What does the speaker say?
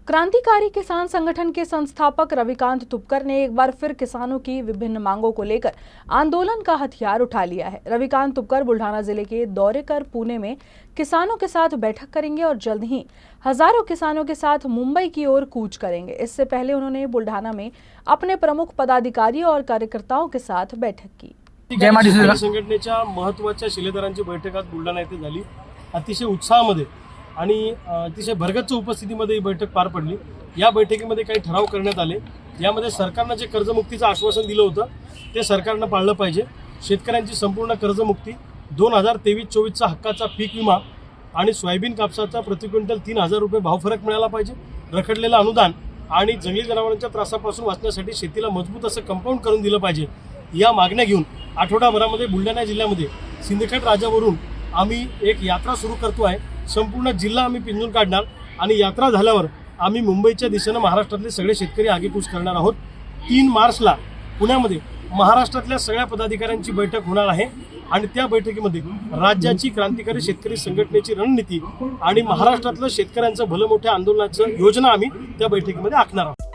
क्रांतिकारी किसान संगठन के संस्थापक रविकांत तुपकर ने एक बार फिर किसानों की विभिन्न मांगों को लेकर आंदोलन का हथियार उठा लिया है। रविकांत तुपकर बुल्ढाना जिले के दौरे कर पुणे में किसानों के साथ बैठक करेंगे और जल्द ही हजारों किसानों के साथ मुंबई की ओर कूच करेंगे। इससे पहले उन्होंने बुल्ढाना में अपने प्रमुख पदाधिकारियों और कार्यकर्ताओं के साथ बैठक की। संघटनेच्या महत्त्वाच्या शिलेदारांची बैठक आज बुलढाणा येथे झाली। अतिशय उत्साहामध्ये आणि अतिशय भरगच्च उपस्थितीमध्ये ही बैठक पार पडली। या बैठकीमध्ये काही ठराव करण्यात आले। यामध्ये सरकारने जे कर्जमुक्तीचं आश्वासन दिलं होतं ते सरकारने पाळलं पाहिजे। शेतकऱ्यांची संपूर्ण कर्जमुक्ती, 2023-24 चा हक्काचा पीक विमा आणि सोयाबीन कापसाचा प्रति क्विंटल 3000 रुपये भाव फरक मिळाला पाहिजे। रखडलेलं अनुदान आणि जंगली जनावरांच्या त्रासापासून वाचण्यासाठी शेतीला मजबूत असं कंपाऊंड करून दिलं पाहिजे। या मागण्या घेऊन आठवडाभरामध्ये बुलढाणा जिल्ह्यामध्ये सिंदखेड राजावरून आम्ही एक यात्रा सुरू करतो आहे। संपूर्ण जिल्हा आम्ही पिंजून काढणार आणि यात्रा झाल्यावर आम्ही मुंबईच्या दिशेने महाराष्ट्रातले सगळे शेतकरी आगेकूच करणार आहोत। 3 मार्चला पुण्यामध्ये महाराष्ट्रातल्या सगळ्या पदाधिकाऱ्यांची बैठक होणार आहे आणि त्या बैठकीमध्ये राज्याची क्रांतिकारी शेतकरी संघटनेची रणनीती आणि महाराष्ट्रातल्या शेतकऱ्यांचं भलं मोठ्या आंदोलनाचं योजना आम्ही त्या बैठकीमध्ये आखणार आहोत।